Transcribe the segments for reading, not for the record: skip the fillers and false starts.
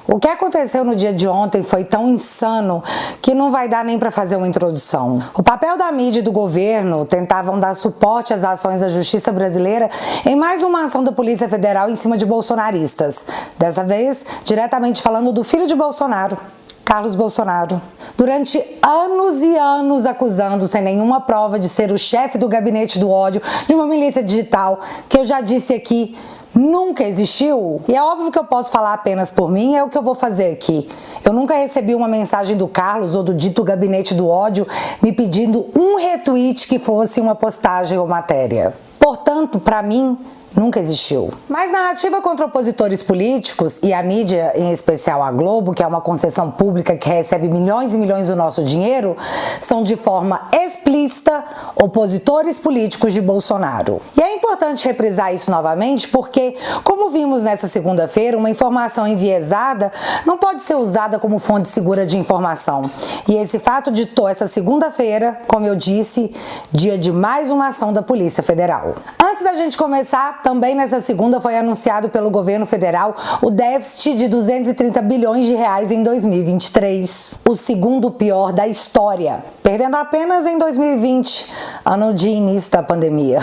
O que aconteceu no dia de ontem foi tão insano que não vai dar nem para fazer uma introdução. O papel da mídia e do governo tentavam dar suporte às ações da justiça brasileira em mais uma ação da Polícia Federal em cima de bolsonaristas. Dessa vez, diretamente falando do filho de Bolsonaro, Carlos Bolsonaro. Durante anos e anos acusando, sem nenhuma prova, de ser o chefe do gabinete do ódio de uma milícia digital, que eu já disse aqui, nunca existiu. E é óbvio que eu posso falar apenas por mim, é o que eu vou fazer aqui. Eu nunca recebi uma mensagem do Carlos ou do dito gabinete do ódio me pedindo um retweet que fosse uma postagem ou matéria. Portanto, para mim, nunca existiu. Mas narrativa contra opositores políticos e a mídia, em especial a Globo, que é uma concessão pública que recebe milhões e milhões do nosso dinheiro, são de forma explícita opositores políticos de Bolsonaro. E é importante reprisar isso novamente porque, como vimos nessa segunda-feira, uma informação enviesada não pode ser usada como fonte segura de informação. E esse fato ditou essa segunda-feira, como eu disse, dia de mais uma ação da Polícia Federal. Antes da gente começar, também nessa segunda foi anunciado pelo governo federal o déficit de 230 bilhões de reais em 2023, o segundo pior da história, perdendo apenas em 2020, ano de início da pandemia.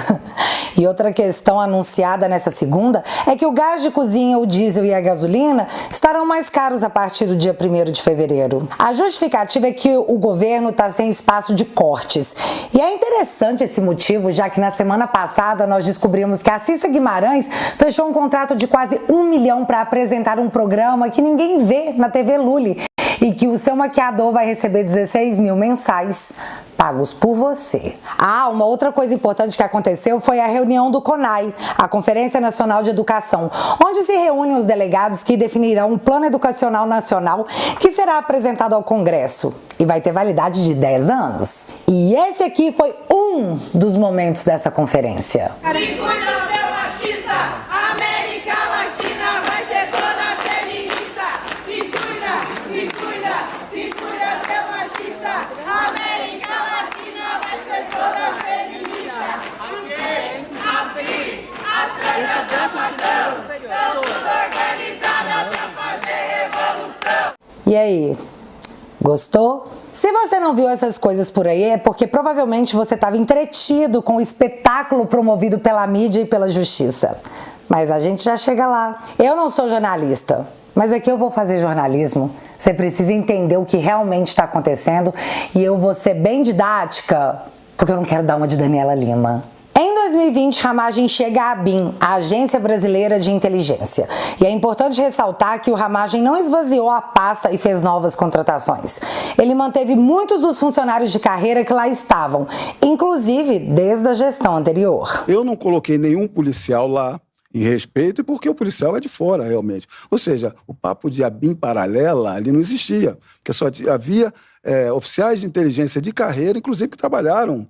E outra questão anunciada nessa segunda é que o gás de cozinha, o diesel e a gasolina estarão mais caros a partir do dia 1º de fevereiro. A justificativa é que o governo está sem espaço de cortes. E é interessante esse motivo, já que na semana passada nós descobrimos que a Cissa Guimarães fechou um contrato de quase 1 milhão para apresentar um programa que ninguém vê na TV Lully e que o seu maquiador vai receber 16 mil mensais pagos por você. Uma outra coisa importante que aconteceu foi a reunião do CONAI, a Conferência Nacional de Educação, onde se reúnem os delegados que definirão um plano educacional nacional que será apresentado ao Congresso e vai ter validade de 10 anos. E esse aqui foi um dos momentos dessa conferência. E aí, gostou? Se você não viu essas coisas por aí, é porque provavelmente você estava entretido com o espetáculo promovido pela mídia e pela justiça. Mas a gente já chega lá. Eu não sou jornalista, mas aqui eu vou fazer jornalismo. Você precisa entender o que realmente está acontecendo e eu vou ser bem didática, porque eu não quero dar uma de Daniela Lima. Em 2020, Ramagem chega à ABIN, a Agência Brasileira de Inteligência. E é importante ressaltar que o Ramagem não esvaziou a pasta e fez novas contratações. Ele manteve muitos dos funcionários de carreira que lá estavam, inclusive desde a gestão anterior. Eu não coloquei nenhum policial lá em respeito, e porque o policial é de fora, realmente. Ou seja, o papo de ABIN paralela ali não existia, porque só havia oficiais de inteligência de carreira, inclusive que trabalharam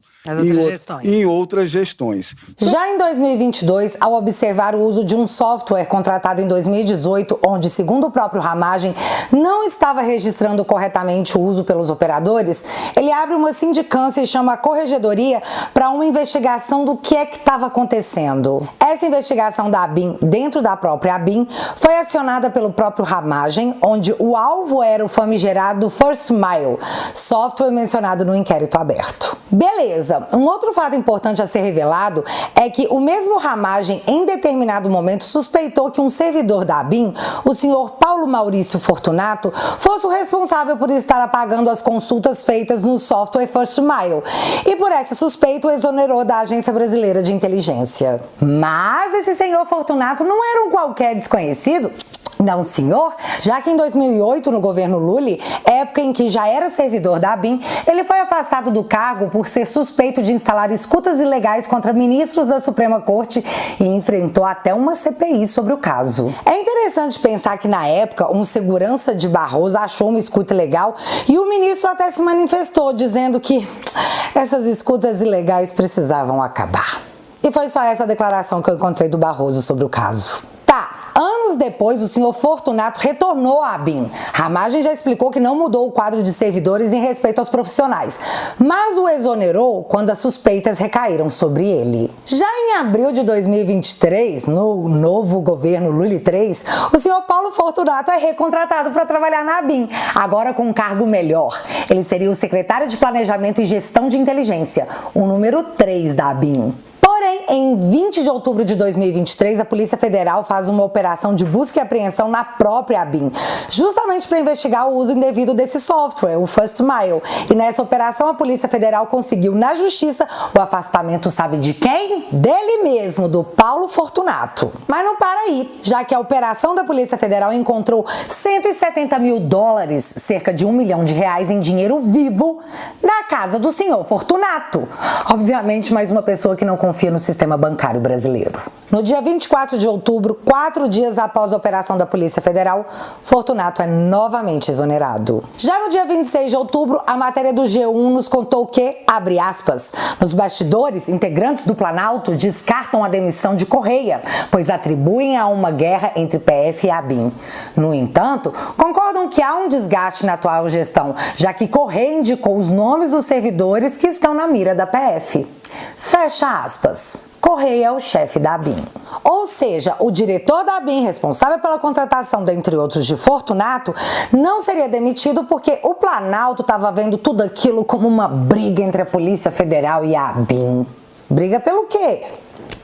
em outras gestões. Já em 2022, ao observar o uso de um software contratado em 2018, onde, segundo o próprio Ramagem, não estava registrando corretamente o uso pelos operadores, ele abre uma sindicância e chama a corregedoria para uma investigação do que é que estava acontecendo. Essa investigação da ABIN, dentro da própria ABIN, foi acionada pelo próprio Ramagem, onde o alvo era o famigerado First Mile, software mencionado no inquérito aberto. Beleza, um outro fato importante a ser revelado é que o mesmo Ramagem, em determinado momento, suspeitou que um servidor da ABIN, o senhor Paulo Maurício Fortunato, fosse o responsável por estar apagando as consultas feitas no software First Mile, e por essa suspeita o exonerou da Agência Brasileira de Inteligência. Mas esse senhor Fortunato não era um qualquer desconhecido. Não, senhor, já que em 2008, no governo Lully, época em que já era servidor da ABIN, ele foi afastado do cargo por ser suspeito de instalar escutas ilegais contra ministros da Suprema Corte e enfrentou até uma CPI sobre o caso. É interessante pensar que, na época, um segurança de Barroso achou uma escuta ilegal e o ministro até se manifestou, dizendo que essas escutas ilegais precisavam acabar. E foi só essa declaração que eu encontrei do Barroso sobre o caso. Anos depois, o senhor Fortunato retornou à ABIN. Ramagem já explicou que não mudou o quadro de servidores em respeito aos profissionais, mas o exonerou quando as suspeitas recaíram sobre ele. Já em abril de 2023, no novo governo Lula III, o senhor Paulo Fortunato é recontratado para trabalhar na ABIN, agora com um cargo melhor. Ele seria o secretário de Planejamento e Gestão de Inteligência, o número 3 da ABIN. Porém, em 20 de outubro de 2023, a Polícia Federal faz uma operação de busca e apreensão na própria ABIN, justamente para investigar o uso indevido desse software, o First Mile. E nessa operação, a Polícia Federal conseguiu na Justiça o afastamento, sabe de quem? Dele mesmo, do Paulo Fortunato. Mas não para aí, já que a operação da Polícia Federal encontrou 170 mil dólares, cerca de R$1 milhão em dinheiro vivo, na casa do senhor Fortunato. Obviamente, mais uma pessoa que não confia no sistema bancário brasileiro. No dia 24 de outubro, 4 dias após a operação da Polícia Federal, Fortunato é novamente exonerado. Já no dia 26 de outubro, a matéria do G1 nos contou que, abre aspas, nos bastidores, integrantes do Planalto descartam a demissão de Correia, pois atribuem a uma guerra entre PF e ABIN. No entanto, concordam que há um desgaste na atual gestão, já que Correia indicou os nomes dos servidores que estão na mira da PF. Fecha aspas. Correia é o chefe da ABIN. Ou seja, o diretor da ABIN, responsável pela contratação, dentre outros, de Fortunato, não seria demitido porque o Planalto estava vendo tudo aquilo como uma briga entre a Polícia Federal e a ABIN. Briga pelo quê?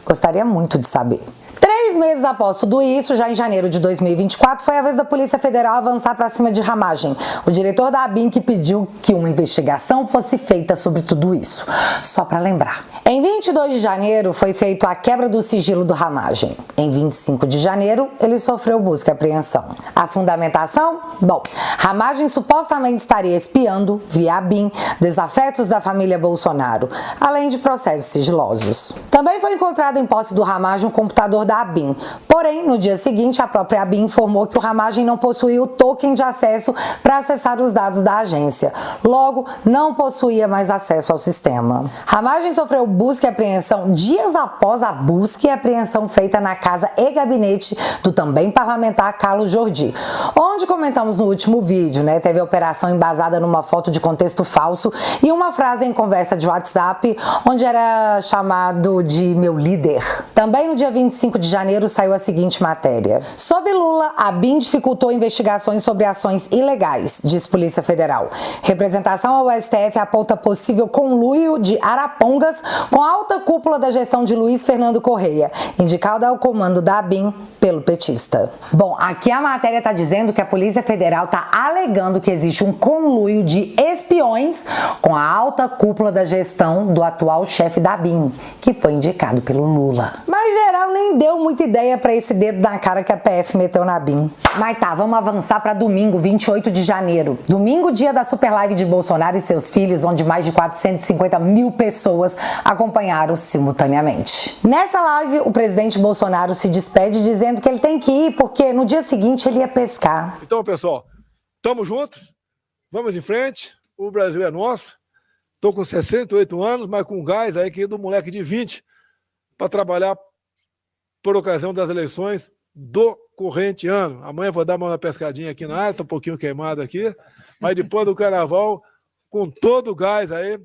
Gostaria muito de saber. 3 meses após tudo isso, já em janeiro de 2024, foi a vez da Polícia Federal avançar para cima de Ramagem, o diretor da ABIN, que pediu que uma investigação fosse feita sobre tudo isso. Só para lembrar. Em 22 de janeiro, foi feita a quebra do sigilo do Ramagem. Em 25 de janeiro, ele sofreu busca e apreensão. A fundamentação? Bom, Ramagem supostamente estaria espiando, via ABIN, desafetos da família Bolsonaro, além de processos sigilosos. Também foi encontrado em posse do Ramagem um computador da ABIN. Porém, no dia seguinte, a própria ABIN informou que o Ramagem não possuía o token de acesso para acessar os dados da agência. Logo, não possuía mais acesso ao sistema. Ramagem sofreu busca e apreensão dias após a busca e apreensão feita na casa e gabinete do também parlamentar Carlos Jordi, onde comentamos no último vídeo, né? Teve a operação embasada numa foto de contexto falso e uma frase em conversa de WhatsApp, onde era chamado de meu líder. Também no dia 25 de janeiro saiu a seguinte matéria. Sob Lula, a ABIN dificultou investigações sobre ações ilegais, diz Polícia Federal. Representação ao STF aponta possível conluio de Arapongas com a alta cúpula da gestão de Luiz Fernando Correia, indicado ao comando da ABIN pelo petista. Bom, aqui a matéria está dizendo que a Polícia Federal está alegando que existe um conluio de espiões com a alta cúpula da gestão do atual chefe da ABIN, que foi indicado pelo Lula. Mas geral nem deu muita ideia para esse dedo na cara que a PF meteu na ABIN. Mas tá, vamos avançar para domingo, 28 de janeiro. Domingo, dia da super live de Bolsonaro e seus filhos, onde mais de 450 mil pessoas acompanharam simultaneamente. Nessa live, o presidente Bolsonaro se despede dizendo que ele tem que ir porque no dia seguinte ele ia pescar. Então, pessoal, estamos juntos, vamos em frente, o Brasil é nosso. Estou com 68 anos, mas com gás aí que do moleque de 20 para trabalhar por ocasião das eleições do corrente ano. Amanhã vou dar uma pescadinha aqui na área, estou um pouquinho queimado aqui, mas depois do carnaval, com todo o gás aí,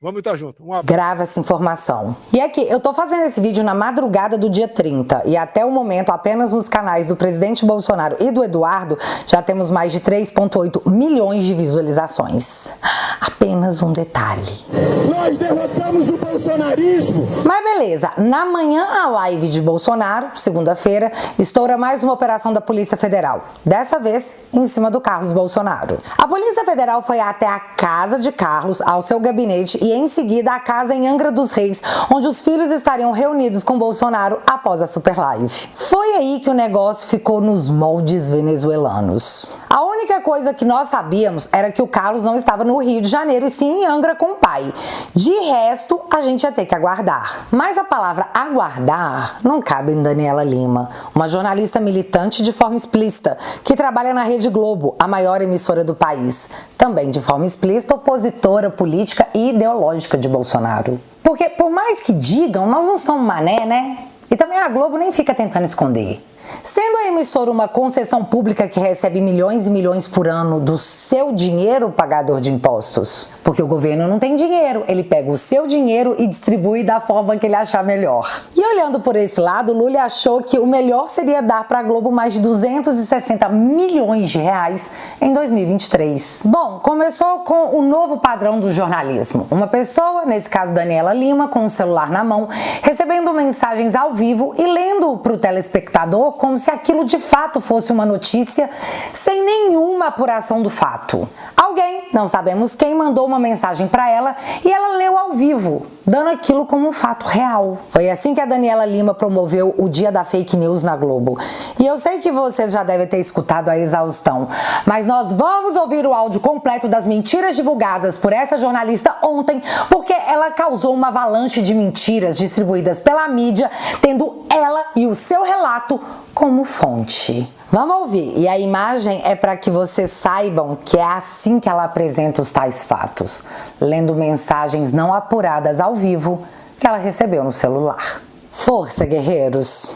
vamos estar juntos. Grava essa informação. E aqui, eu tô fazendo esse vídeo na madrugada do dia 30 e até o momento, apenas nos canais do presidente Bolsonaro e do Eduardo, já temos mais de 3,8 milhões de visualizações. Apenas um detalhe. Nós derrotamos o bolsonarismo. Mas beleza, na manhã a live de Bolsonaro, segunda-feira, estoura mais uma operação da Polícia Federal. Dessa vez, em cima do Carlos Bolsonaro. A Polícia Federal foi até a casa de Carlos, ao seu gabinete e em seguida a casa em Angra dos Reis, onde os filhos estariam reunidos com Bolsonaro após a super live. Foi aí que o negócio ficou nos moldes venezuelanos. A única coisa que nós sabíamos era que o Carlos não estava no Rio de Janeiro e sim em Angra com o pai. De resto, a gente ia ter que aguardar. Mas a palavra aguardar não cabe em Daniela Lima, uma jornalista militante de forma explícita, que trabalha na Rede Globo, a maior emissora do país. Também de forma explícita, opositora política e ideológica de Bolsonaro. Porque, por mais que digam, nós não somos mané, né? E também a Globo nem fica tentando esconder. Sendo a emissora uma concessão pública que recebe milhões e milhões por ano do seu dinheiro, pagador de impostos. Porque o governo não tem dinheiro, ele pega o seu dinheiro e distribui da forma que ele achar melhor. E olhando por esse lado, Lula achou que o melhor seria dar para a Globo mais de 260 milhões de reais em 2023. Bom, começou com o novo padrão do jornalismo. Uma pessoa, nesse caso Daniela Lima, com o celular na mão, recebendo mensagens ao vivo e lendo para o telespectador como se aquilo de fato fosse uma notícia, sem nenhuma apuração do fato. Alguém, não sabemos quem, mandou uma mensagem para ela e ela leu ao vivo, dando aquilo como um fato real. Foi assim que a Daniela Lima promoveu o Dia da Fake News na Globo. E eu sei que vocês já devem ter escutado a exaustão, mas nós vamos ouvir o áudio completo das mentiras divulgadas por essa jornalista ontem, porque ela causou uma avalanche de mentiras distribuídas pela mídia, tendo ela e o seu relato como fonte. Vamos ouvir, e a imagem é para que vocês saibam que é assim que ela apresenta os tais fatos, lendo mensagens não apuradas ao vivo que ela recebeu no celular. Força, guerreiros!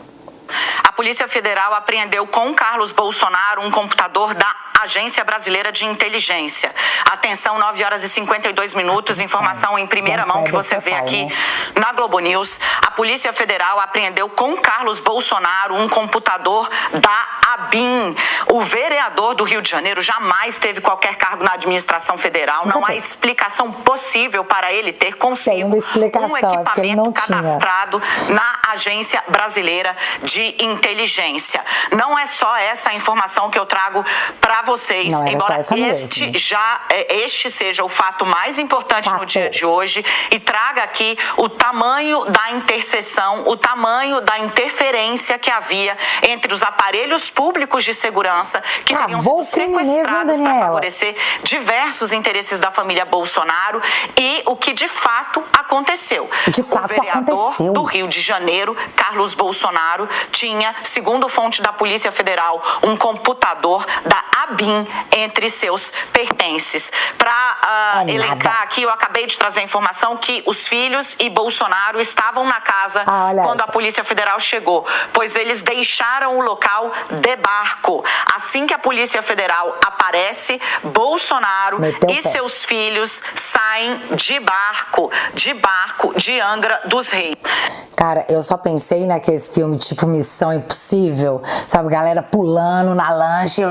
A Polícia Federal apreendeu com Carlos Bolsonaro um computador da Agência Brasileira de Inteligência. Atenção, 9 horas e 52 minutos, informação em primeira mão que você vê aqui na Globo News. A Polícia Federal apreendeu com Carlos Bolsonaro um computador da ABIN. O vereador do Rio de Janeiro jamais teve qualquer cargo na administração federal. Não há explicação possível para ele ter consigo um equipamento cadastrado na Agência Brasileira de Inteligência. Não é só essa informação que eu trago para vocês, embora este seja o fato mais importante no dia de hoje e traga aqui o tamanho da interseção, o tamanho da interferência que havia entre os aparelhos públicos de segurança que teriam sido sequestrados para favorecer diversos interesses da família Bolsonaro e o que de fato aconteceu. O vereador do Rio de Janeiro, Carlos Bolsonaro, tinha, segundo fonte da Polícia Federal, um computador da ABIN entre seus pertences. Para elencar aqui, eu acabei de trazer a informação que os filhos e Bolsonaro estavam na casa quando a Polícia Federal chegou, pois eles deixaram o local de barco. Assim que a Polícia Federal aparece, Bolsonaro e seus filhos saem de barco de Angra dos Reis. Cara, eu só pensei naqueles filmes tipo Missão Impossível, sabe, galera pulando na lancha.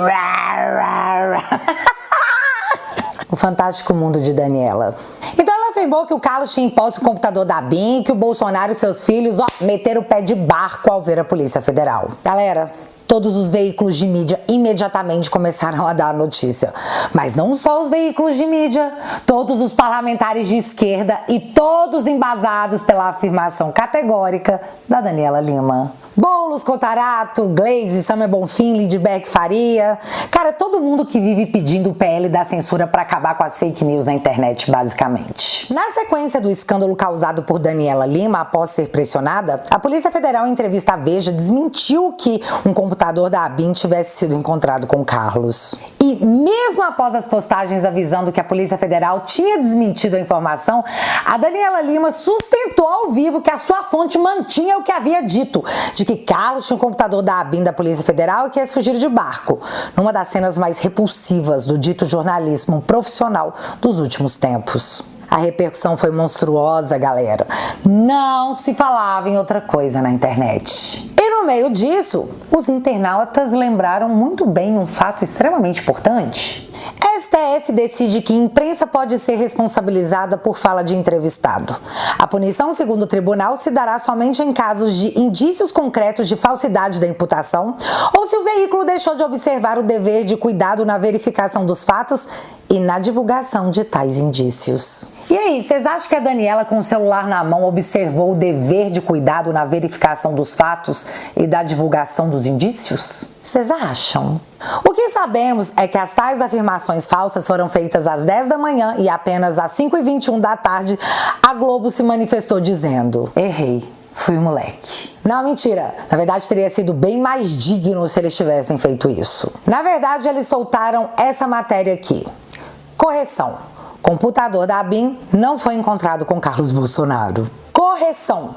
O fantástico mundo de Daniela. Então ela afirmou que o Carlos tinha em posse o computador da ABIN, que o Bolsonaro e seus filhos meteram o pé de barco ao ver a Polícia Federal. Galera, todos os veículos de mídia imediatamente começaram a dar a notícia. Mas não só os veículos de mídia, todos os parlamentares de esquerda e todos embasados pela afirmação categórica da Daniela Lima. Boulos, Contarato, Glaze, Samia Bonfim, Lidbeck Faria. Cara, todo mundo que vive pedindo o PL da censura para acabar com as fake news na internet, basicamente. Na sequência do escândalo causado por Daniela Lima após ser pressionada, a Polícia Federal, em entrevista à Veja, desmentiu que um computador da ABIN tivesse sido encontrado com Carlos. E mesmo após as postagens avisando que a Polícia Federal tinha desmentido a informação, a Daniela Lima sustentou ao vivo que a sua fonte mantinha o que havia dito, de que Carlos tinha um computador da ABIN da Polícia Federal e que eles fugiram de barco, numa das cenas mais repulsivas do dito jornalismo profissional dos últimos tempos. A repercussão foi monstruosa, galera. Não se falava em outra coisa na internet. E no meio disso, os internautas lembraram muito bem um fato extremamente importante. STF decide que imprensa pode ser responsabilizada por fala de entrevistado. A punição, segundo o tribunal, se dará somente em casos de indícios concretos de falsidade da imputação ou se o veículo deixou de observar o dever de cuidado na verificação dos fatos e na divulgação de tais indícios. E aí, vocês acham que a Daniela, com o celular na mão, observou o dever de cuidado na verificação dos fatos e da divulgação dos indícios? Vocês acham? O que sabemos é que as tais afirmações falsas foram feitas às 10 da manhã e apenas às 5h21 da tarde a Globo se manifestou dizendo: errei, fui moleque. Não, mentira. Na verdade, teria sido bem mais digno se eles tivessem feito isso. Na verdade, eles soltaram essa matéria aqui. Correção. Computador da ABIN não foi encontrado com Carlos Bolsonaro. Correção.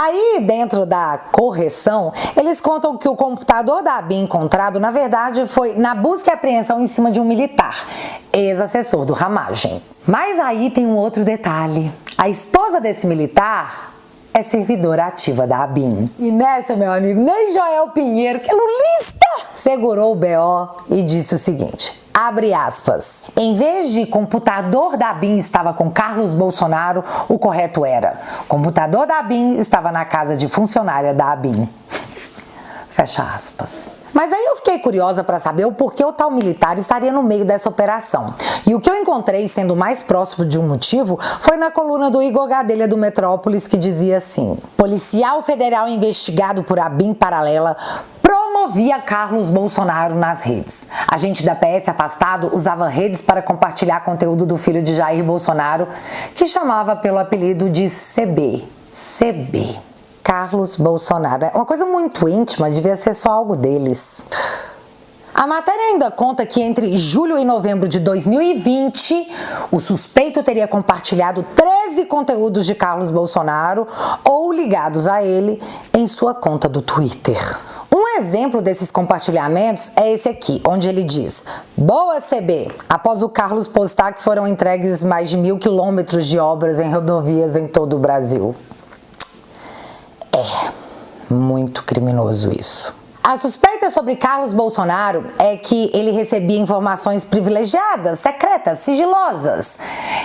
Aí, dentro da correção, eles contam que o computador da ABIN encontrado, na verdade, foi na busca e apreensão em cima de um militar, ex-assessor do Ramagem. Mas aí tem um outro detalhe. A esposa desse militar é servidora ativa da ABIN. E nessa, meu amigo, nem Joel Pinheiro, que é lulista, segurou o BO e disse o seguinte, abre aspas, em vez de computador da ABIN estava com Carlos Bolsonaro, o correto era, computador da ABIN estava na casa de funcionária da ABIN. Fecha aspas. Mas aí eu fiquei curiosa para saber o porquê o tal militar estaria no meio dessa operação. E o que eu encontrei, sendo mais próximo de um motivo, foi na coluna do Igor Gadelha do Metrópolis, que dizia assim, policial federal investigado por ABIN paralela promovia Carlos Bolsonaro nas redes. Agente da PF afastado usava redes para compartilhar conteúdo do filho de Jair Bolsonaro, que chamava pelo apelido de CB. Carlos Bolsonaro. É uma coisa muito íntima, devia ser só algo deles. A matéria ainda conta que entre julho e novembro de 2020, o suspeito teria compartilhado 13 conteúdos de Carlos Bolsonaro ou ligados a ele em sua conta do Twitter. Um exemplo desses compartilhamentos é esse aqui, onde ele diz: boa CB, após o Carlos postar que foram entregues mais de 1.000 quilômetros de obras em rodovias em todo o Brasil. É muito criminoso isso. A suspeita sobre Carlos Bolsonaro é que ele recebia informações privilegiadas, secretas, sigilosas.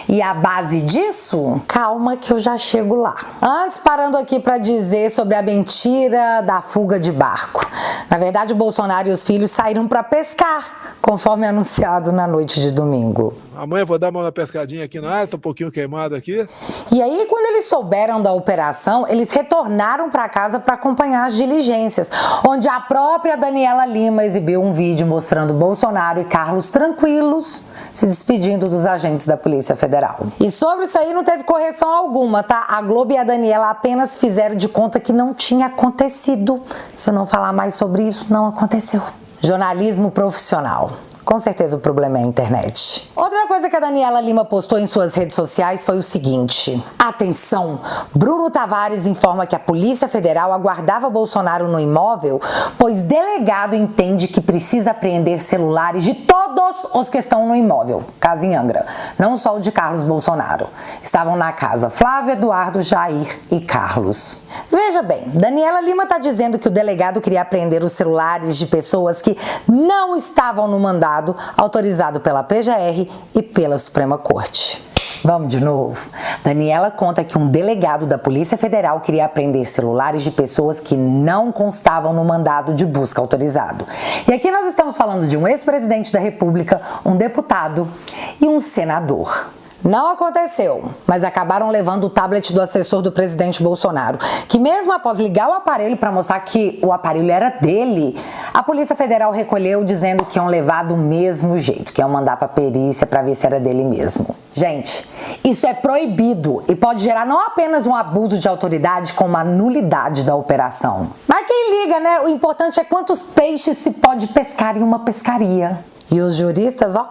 E a base disso, calma que eu já chego lá. Antes, parando aqui para dizer sobre a mentira da fuga de barco. Na verdade, o Bolsonaro e os filhos saíram para pescar, conforme anunciado na noite de domingo. Amanhã eu vou dar uma pescadinha aqui na área, tô um pouquinho queimado aqui. E aí, quando eles souberam da operação, eles retornaram para casa para acompanhar as diligências, onde a própria Daniela Lima exibiu um vídeo mostrando Bolsonaro e Carlos tranquilos, se despedindo dos agentes da Polícia Federal. E sobre isso aí não teve correção alguma, tá? A Globo e a Daniela apenas fizeram de conta que não tinha acontecido. Se eu não falar mais sobre isso, não aconteceu. Jornalismo profissional. Com certeza o problema é a internet. Outra coisa que a Daniela Lima postou em suas redes sociais foi o seguinte. Atenção! Bruno Tavares informa que a Polícia Federal aguardava Bolsonaro no imóvel, pois delegado entende que precisa apreender celulares de todos os que estão no imóvel. Casa em Angra. Não só o de Carlos Bolsonaro. Estavam na casa Flávio, Eduardo, Jair e Carlos. Veja bem, Daniela Lima está dizendo que o delegado queria apreender os celulares de pessoas que não estavam no mandado autorizado pela PGR e pela Suprema Corte. Vamos de novo? Daniela conta que um delegado da Polícia Federal queria apreender celulares de pessoas que não constavam no mandado de busca autorizado. E aqui nós estamos falando de um ex-presidente da República, um deputado e um senador. Não aconteceu, mas acabaram levando o tablet do assessor do presidente Bolsonaro, que mesmo após ligar o aparelho para mostrar que o aparelho era dele, a Polícia Federal recolheu dizendo que iam levar do mesmo jeito, que iam mandar para perícia para ver se era dele mesmo. Gente, isso é proibido e pode gerar não apenas um abuso de autoridade, como a nulidade da operação. Mas quem liga, né? O importante é quantos peixes se pode pescar em uma pescaria. E os juristas, ó,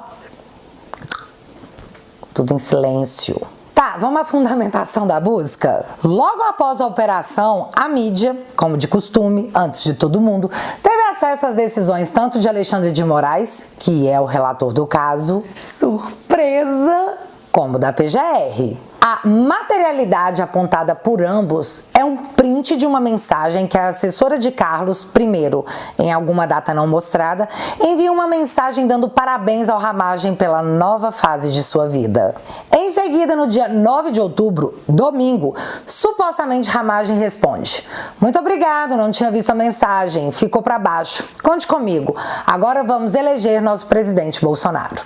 tudo em silêncio. Tá, vamos à fundamentação da busca? Logo após a operação, a mídia, como de costume, antes de todo mundo, teve acesso às decisões tanto de Alexandre de Moraes, que é o relator do caso, surpresa, como da PGR. A materialidade apontada por ambos é um print de uma mensagem que a assessora de Carlos, primeiro, em alguma data não mostrada, envia uma mensagem dando parabéns ao Ramagem pela nova fase de sua vida. Em seguida, no dia 9 de outubro, domingo, supostamente Ramagem responde: muito obrigado, não tinha visto a mensagem, ficou para baixo. Conte comigo, agora vamos eleger nosso presidente Bolsonaro.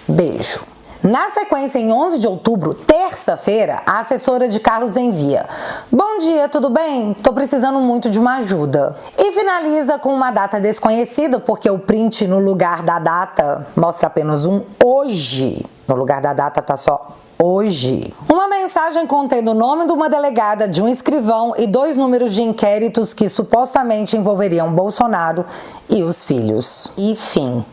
Beijo. Na sequência, em 11 de outubro, terça-feira, a assessora de Carlos envia: bom dia, tudo bem? Tô precisando muito de uma ajuda. E finaliza com uma data desconhecida, porque o print no lugar da data mostra apenas um hoje. No lugar da data tá só hoje. Uma mensagem contendo o nome de uma delegada, de um escrivão e 2 números de inquéritos que supostamente envolveriam Bolsonaro e os filhos. E fim.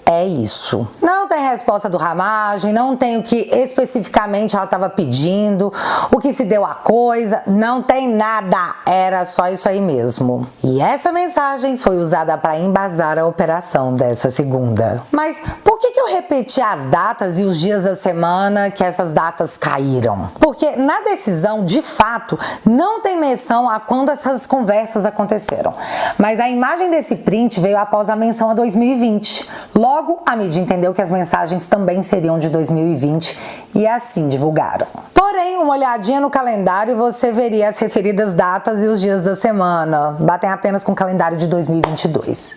É isso. Não tem resposta do Ramagem, não tem o que especificamente ela estava pedindo, o que se deu a coisa, não tem nada, era só isso aí mesmo. E essa mensagem foi usada para embasar a operação dessa segunda. Mas por que eu repeti as datas e os dias da semana que essas datas caíram? Porque na decisão, de fato, não tem menção a quando essas conversas aconteceram. Mas a imagem desse print veio após a menção a 2020. Logo, a mídia entendeu que as mensagens também seriam de 2020 e assim divulgaram. Porém, uma olhadinha no calendário e você veria as referidas datas e os dias da semana. Batem apenas com o calendário de 2022.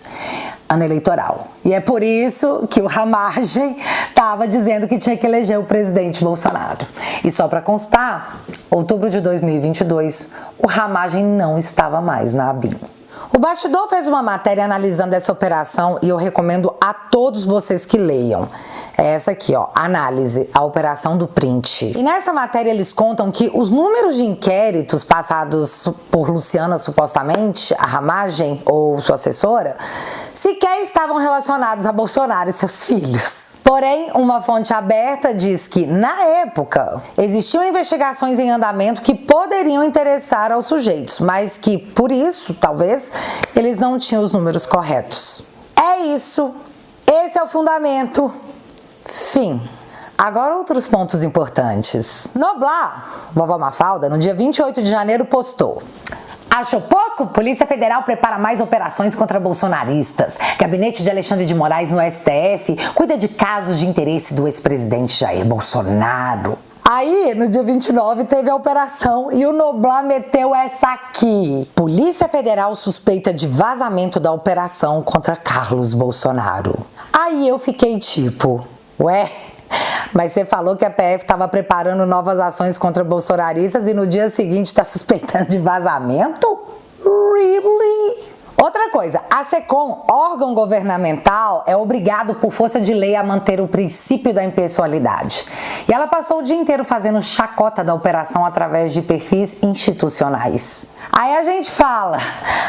Ano eleitoral. E é por isso que o Ramagem estava dizendo que tinha que eleger o presidente Bolsonaro. E só para constar, outubro de 2022, o Ramagem não estava mais na ABIN. O Bastidor fez uma matéria analisando essa operação e eu recomendo a todos vocês que leiam. É essa aqui, ó, análise, a operação do print. E nessa matéria eles contam que os números de inquéritos passados por Luciana, supostamente, a Ramagem ou sua assessora, sequer estavam relacionados a Bolsonaro e seus filhos. Porém, uma fonte aberta diz que, na época, existiam investigações em andamento que poderiam interessar aos sujeitos, mas que, por isso, talvez, eles não tinham os números corretos. É isso. Esse é o fundamento. Fim. Agora outros pontos importantes. Noblar, vovó Mafalda, no dia 28 de janeiro postou: achou pouco? Polícia Federal prepara mais operações contra bolsonaristas. Gabinete de Alexandre de Moraes no STF cuida de casos de interesse do ex-presidente Jair Bolsonaro. Aí, no dia 29, teve a operação e o Noblar meteu essa aqui. Polícia Federal suspeita de vazamento da operação contra Carlos Bolsonaro. Aí eu fiquei tipo, ué, mas você falou que a PF estava preparando novas ações contra bolsonaristas e no dia seguinte está suspeitando de vazamento? Really? Outra coisa, a SECOM, órgão governamental, é obrigado por força de lei a manter o princípio da impessoalidade. E ela passou o dia inteiro fazendo chacota da operação através de perfis institucionais. Aí a gente fala,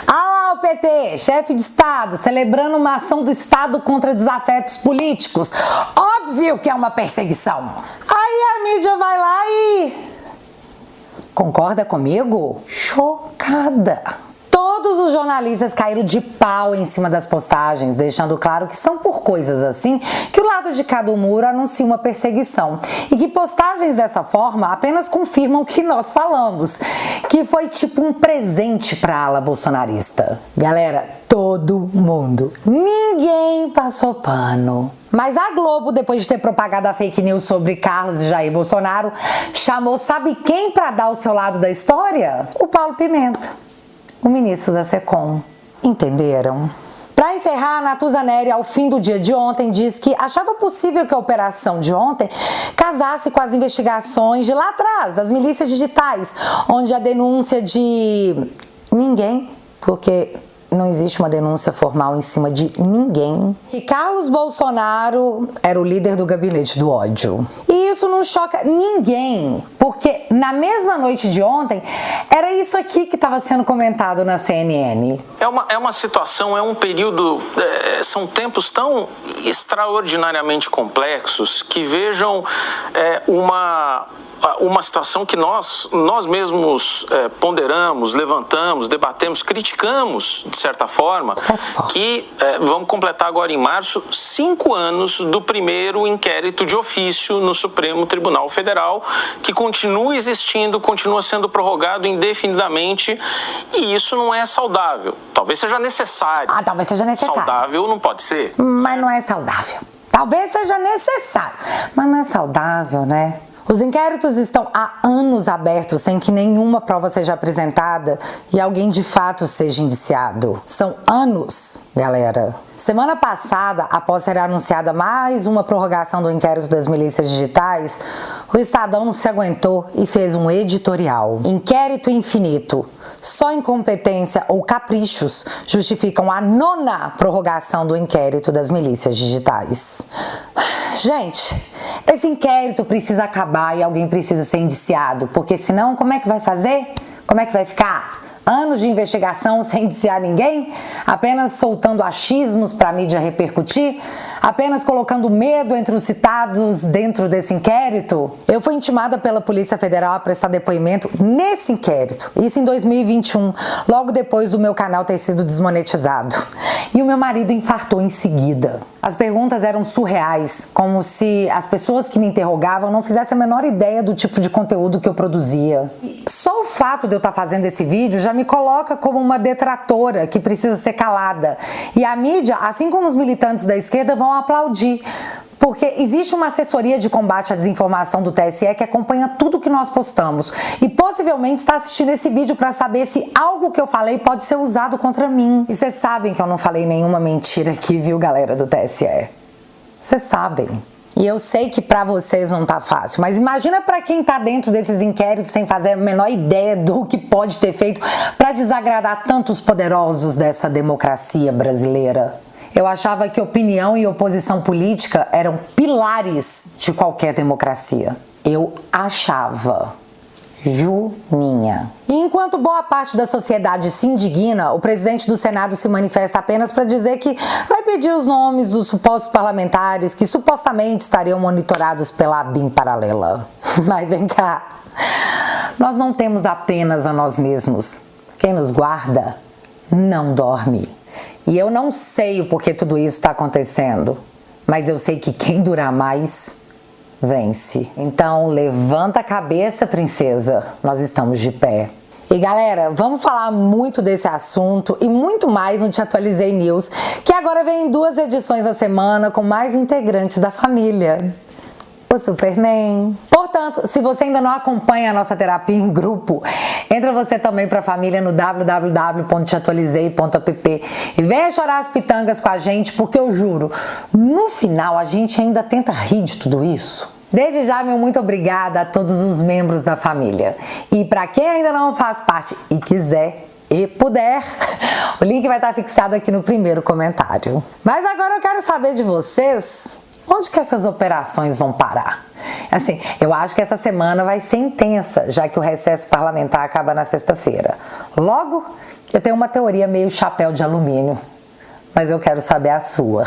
ah lá o PT, chefe de Estado, celebrando uma ação do Estado contra desafetos políticos. Óbvio que é uma perseguição. Aí a mídia vai lá e... concorda comigo? Chocada. Todos os jornalistas caíram de pau em cima das postagens, deixando claro que são por coisas assim que o lado de cada muro anuncia uma perseguição e que postagens dessa forma apenas confirmam o que nós falamos, que foi tipo um presente para a ala bolsonarista. Galera, todo mundo, ninguém passou pano. Mas a Globo, depois de ter propagado a fake news sobre Carlos e Jair Bolsonaro, chamou sabe quem para dar o seu lado da história? O Paulo Pimenta, o ministro da SECOM. Entenderam? Para encerrar, a Natuza Neri, ao fim do dia de ontem, diz que achava possível que a operação de ontem casasse com as investigações de lá atrás, das milícias digitais, onde a denúncia de ninguém, porque não existe uma denúncia formal em cima de ninguém, que Carlos Bolsonaro era o líder do gabinete do ódio. E isso não choca ninguém, porque na mesma noite de ontem, era isso aqui que estava sendo comentado na CNN. É uma situação, é um período, são tempos tão extraordinariamente complexos que vejam uma situação que nós mesmos ponderamos, levantamos, debatemos, criticamos, de certa forma, que vamos completar agora em março 5 anos do primeiro inquérito de ofício no Supremo Tribunal Federal, que continua existindo, continua sendo prorrogado indefinidamente, e isso não é saudável. Talvez seja necessário. Talvez seja necessário. Saudável não pode ser. Mas não é saudável. Talvez seja necessário, mas não é saudável, né? Os inquéritos estão há anos abertos sem que nenhuma prova seja apresentada e alguém de fato seja indiciado. São anos, galera. Semana passada, após ser anunciada mais uma prorrogação do inquérito das milícias digitais, o Estadão não se aguentou e fez um editorial. Inquérito infinito. Só incompetência ou caprichos justificam a 9ª prorrogação do inquérito das milícias digitais. Gente, esse inquérito precisa acabar e alguém precisa ser indiciado, porque senão como é que vai fazer? Como é que vai ficar? Anos de investigação sem indiciar ninguém? Apenas soltando achismos para a mídia repercutir? apenas colocando medo entre os citados dentro desse inquérito? Eu fui intimada pela Polícia Federal a prestar depoimento nesse inquérito, isso em 2021, logo depois do meu canal ter sido desmonetizado. E o meu marido infartou em seguida. As perguntas eram surreais, como se as pessoas que me interrogavam não fizessem a menor ideia do tipo de conteúdo que eu produzia. E só o fato de eu estar fazendo esse vídeo já me coloca como uma detratora que precisa ser calada. E a mídia, assim como os militantes da esquerda, vão aplaudir. Porque existe uma assessoria de combate à desinformação do TSE que acompanha tudo que nós postamos e possivelmente está assistindo esse vídeo para saber se algo que eu falei pode ser usado contra mim. E vocês sabem que eu não falei nenhuma mentira aqui, viu, galera do TSE? Vocês sabem. E eu sei que para vocês não tá fácil, mas imagina para quem tá dentro desses inquéritos sem fazer a menor ideia do que pode ter feito para desagradar tantos poderosos dessa democracia brasileira. Eu achava que opinião e oposição política eram pilares de qualquer democracia. Eu achava. Juninha. E enquanto boa parte da sociedade se indigna, o presidente do Senado se manifesta apenas para dizer que vai pedir os nomes dos supostos parlamentares que supostamente estariam monitorados pela ABIN paralela. Mas vem cá, nós não temos apenas a nós mesmos. Quem nos guarda não dorme. E eu não sei o porquê tudo isso está acontecendo, mas eu sei que quem durar mais vence. Então levanta a cabeça, princesa, nós estamos de pé. E galera, vamos falar muito desse assunto e muito mais no Te Atualizei News, que agora vem em 2 edições a semana com mais integrantes da família. O Superman. Portanto, se você ainda não acompanha a nossa terapia em grupo, entra você também pra família no www.teatualizei.app e venha chorar as pitangas com a gente, porque eu juro, no final a gente ainda tenta rir de tudo isso. Desde já, meu muito obrigada a todos os membros da família. E pra quem ainda não faz parte e quiser e puder, o link vai estar fixado aqui no primeiro comentário. Mas agora eu quero saber de vocês, onde que essas operações vão parar? Assim, eu acho que essa semana vai ser intensa, já que o recesso parlamentar acaba na sexta-feira. Logo, eu tenho uma teoria meio chapéu de alumínio, mas eu quero saber a sua.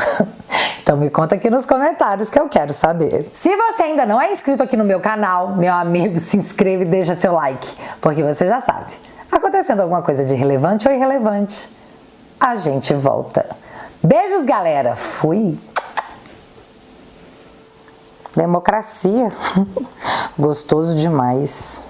Então me conta aqui nos comentários que eu quero saber. Se você ainda não é inscrito aqui no meu canal, meu amigo, se inscreve e deixa seu like, porque você já sabe, acontecendo alguma coisa de relevante ou irrelevante, a gente volta. Beijos, galera. Fui. Democracia. Gostoso demais.